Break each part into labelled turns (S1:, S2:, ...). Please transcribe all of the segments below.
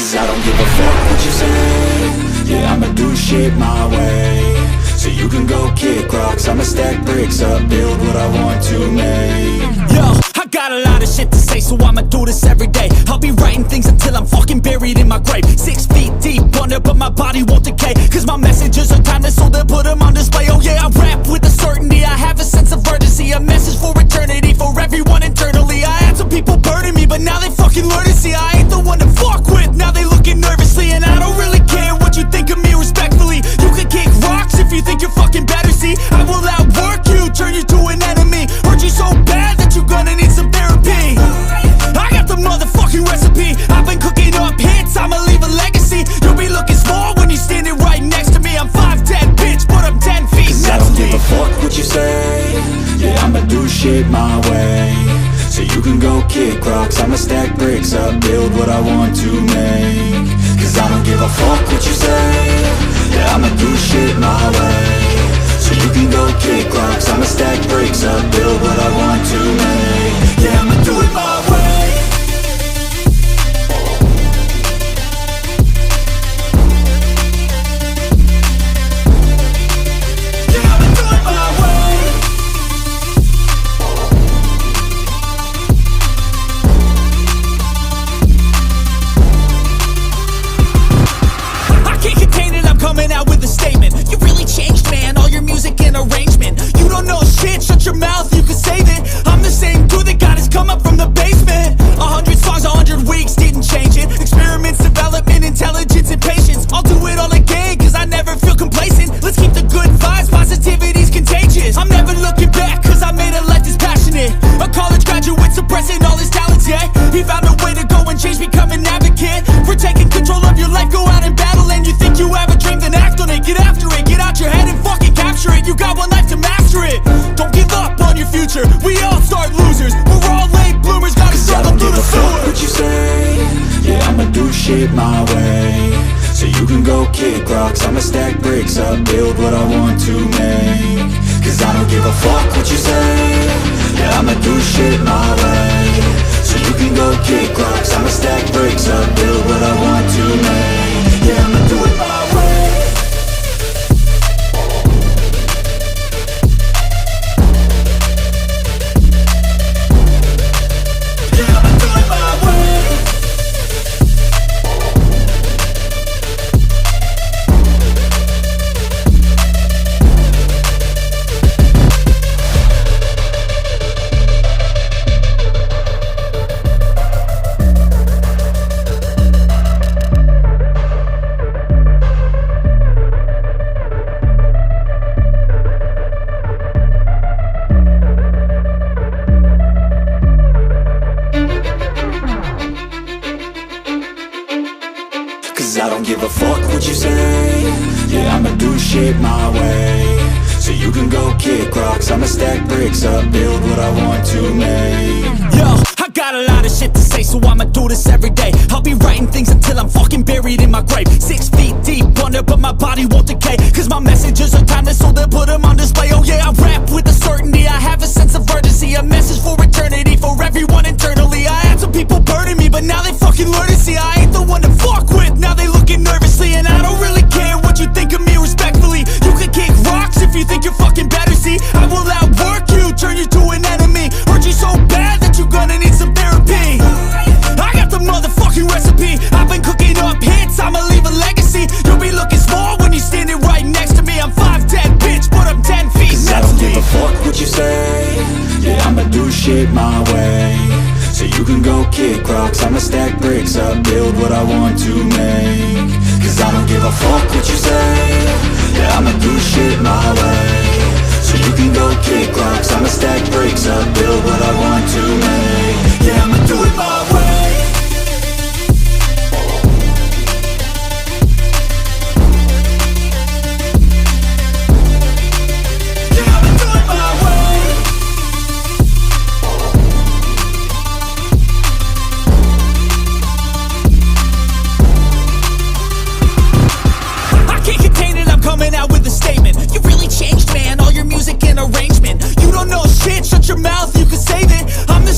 S1: Cause I don't give a fuck what you say. Yeah, I'ma do shit my way. So you can go kick rocks, I'ma stack bricks up, build what I want to make.
S2: Yo, I got a lot of shit to say, so I'ma do this every day. I'll be writing things until I'm fucking buried in my grave. 6 feet deep under, but my body won't decay. Cause my messages are timeless, so they'll put them on display. Oh yeah, I rap with a certainty, I have a sense of urgency. A message for eternity, for everyone internally. I had some people burning me, but now they fucking learn to see I ain't the one to fuck with, now they looking nervously. And I don't really care what you think of me respectfully. You can kick rocks if you think you're fucking better, see. I will outwork you, turn you to an enemy. Hurt you so bad that you're gonna need some therapy. I got the motherfucking recipe, I've been cooking up hits, I'ma leave a legacy. You'll be looking small when you're standing right next to me. I'm 5'10", bitch, but I'm 10 feet next to me.
S1: I don't give a fuck what you say. Yeah, I'ma do shit my way. So you can go kick rocks, I'ma stack bricks up, build what I want to make. Cause I don't give a fuck what you say. Yeah, I'ma do shit my way. So you can go kick rocks, I'ma stack bricks up, build what I want to make. Yeah, I'ma do it my way.
S2: Coming out with a statement. You really changed, man, all your music and arrangement. You don't know shit, shut your mouth, you can save it. I'm the same dude that got his come up from the basement. 100 songs, 100 weeks, didn't change it. Experiments, development, intelligence, and patience. I'll do it all again, cause I never feel complacent. Let's keep the good vibes, positivity's contagious. I'm never looking back, cause I made a life that's passionate. A college graduate suppressing all his talents, yeah. He found a way to go and change, become an advocate. For taking control of your life, go out and battle. And you think you have a dream, then act on it. Get after it, get out your head and fucking capture it. You got one life to master it. Don't give up on your future, we all start losers. We're all late bloomers, gotta struggle through the sewer.
S1: I don't give a fuck what you say. Yeah, I'ma do shit my way. So you can go kick rocks, I'ma stack bricks up, build what I want to make. Cause I don't give a fuck what you say. Yeah, I'ma do shit my way. So you can go kick rocks, I'ma stack bricks up, build what I want to make. Yeah, I'ma do it my way. Yeah, I'ma do it my way. Cause I don't give a fuck what you say. Yeah, I'ma do shit my way. So you can go kick rocks, I'ma stack bricks up, build what I want to make.
S2: Yo, I got a lot of shit to say, so I'ma do this every day. I'll be writing things until I'm fucking buried in my grave. 6 feet deep under, but my body won't decay. Cause my messages are timeless, so they'll put them on display. Oh yeah, I rap with a certainty, I have a sense of urgency. A message for eternity, for everyone internally. I had some people burning me, but now they fucking learn to see I ain't the one to fuck with, now they looking nervously. And I don't really care what you think of me respectfully. You can kick rocks if you think you're fucking better, see. I will outwork you, turn you to an enemy. Hurt you so bad that you're gonna need some therapy. I got the motherfucking recipe, I've been cooking up hits, I'ma leave a legacy. You'll be looking small when you're standing right next to me. I'm 5'10", bitch, but I'm 10 feet next to me.
S1: I don't give a fuck what you say. Yeah, I'ma do shit my way. So you can go kick rocks, I'ma stack bricks up, build what I want to make. Cause I don't give a fuck what you say. Yeah, I'ma do shit my way. So you can go kick rocks, I'ma stack bricks up, build what I want to make. Yeah, I'ma do it my way. Yeah, I'ma do it my way.
S2: I can't contain it, I'm coming out with a statement. You really changed, man, all your music and arrangement. You don't know shit, shut your mouth, you can save it. I'm the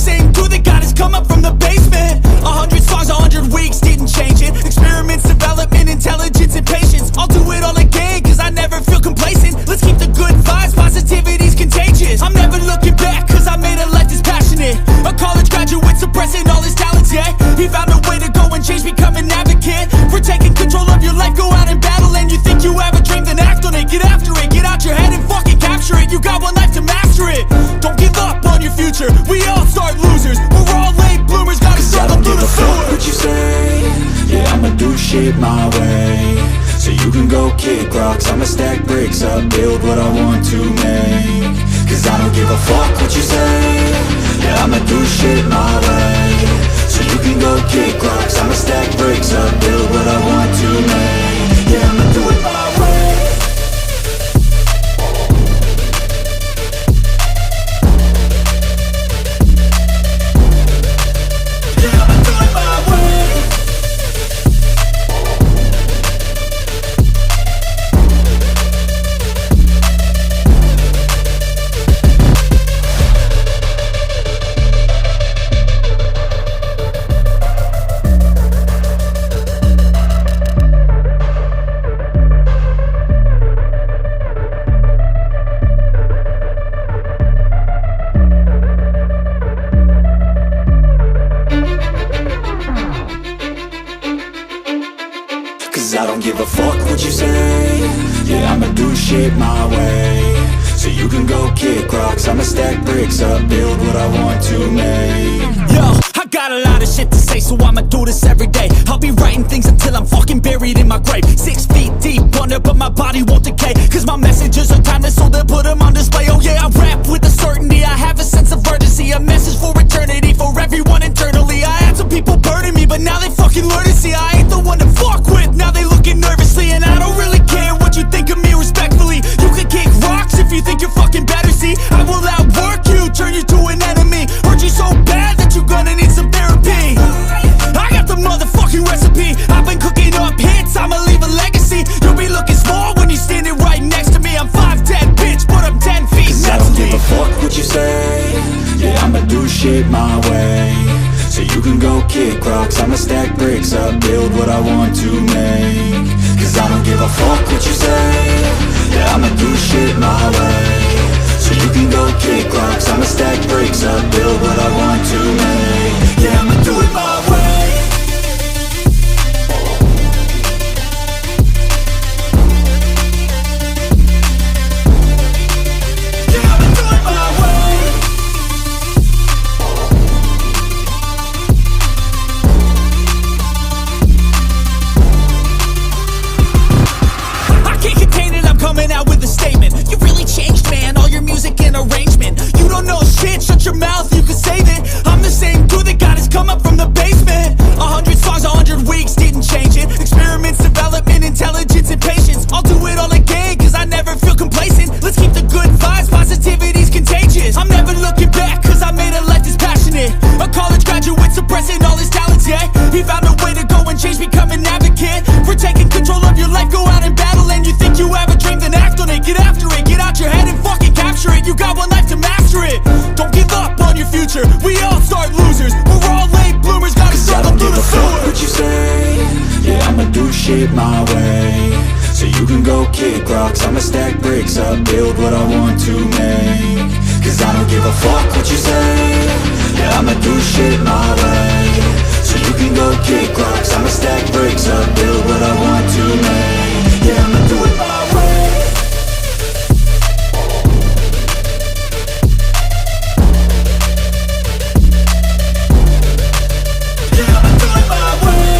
S1: kick rocks, I'ma stack bricks up, build what I want to make. Cause I don't give a fuck what you say, yeah, I'ma do shit my way. So you can go kick rocks, I'ma stack bricks up, build what I want to make. Yeah, I'ma do it my way. Yeah, I'ma do it my way. Cause I don't give a fuck what you say, yeah, I'ma do shit my way. So you can go kick rocks, I'ma stack bricks up, build what I want to make.
S2: Yo, I got a lot of shit to say, so I'ma do this every day. I'll be writing things until I'm fucking buried in my grave. 6 feet deep under, but my body won't decay. Cause my messages are timeless, so they'll put them on display. Oh yeah, I rap with a certainty, I have a sense of urgency. A message for eternity, for everyone internally. I had some people burning me, but now they fucking learn to see I ain't the one to fuck with, now they looking nervously. And I don't really care what you think of me, respectfully. You can kick rocks if you think you're fucking better, see. I will outwork you, turn you to an enemy. Hurt you so bad that you're gonna need some therapy. I got the motherfucking recipe, I've been cooking up hits, I'ma leave a legacy. You'll be looking small when you're standing right next to me. I'm 5'10", bitch, but I'm 10 feet.
S1: Cause I don't give a fuck what you say, yeah, I'ma do shit my way. So you can go kick rocks, I'ma stack bricks up, build what I want to make. Cause I don't give a fuck what you say, yeah, I'ma do shit my way. So you can go kick rocks, I'ma stack bricks up, build what I want to make. Yeah, I'ma do it my way. Yeah, I'ma do it my way.
S2: I can't contain it, I'm coming out with a statement. You really changed, man, all your music and arrangement. You don't know shit, shut your mouth, you can save it. I'm the same dude that got his come up from the basement. 100 songs, 100 weeks, didn't change it. Experiments, development, intelligence, and patience. I'll do it all again, cause I never feel complacent. Let's keep the good vibes, positivity's contagious. I'm never looking back, cause I made a life that's passionate. A college graduate suppressing all his talents, yeah. He found a way to go and change, become an advocate for taking control of your life, go out and battle. And you think you have a dream, then act on it. Get after it, get out your head and fucking capture it. You got one life to master it. Don't give up on your future, we all start losers. We're all late bloomers, gotta struggle through the
S1: Fuck
S2: sewer.
S1: what you say, yeah, I'ma do shit my way. So you can go kick rocks, I'ma stack bricks up, build what I want to make. Cause I don't give a fuck what you say, yeah, I'ma do shit my way. So you can go kick rocks, I'ma stack bricks up, build what I want to make. Yeah, I'ma do it my way. Yeah, I'ma do it my way.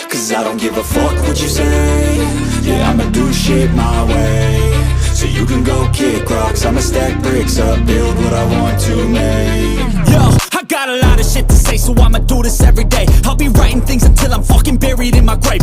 S1: Cause I don't give a fuck what you say, yeah, I'ma do shit my way. So you can go kick rocks, I'ma stack bricks up, build what I want to make.
S2: Yo, I got a lot of shit to say, so I'ma do this every day. I'll be writing things until I'm fucking buried in my grave.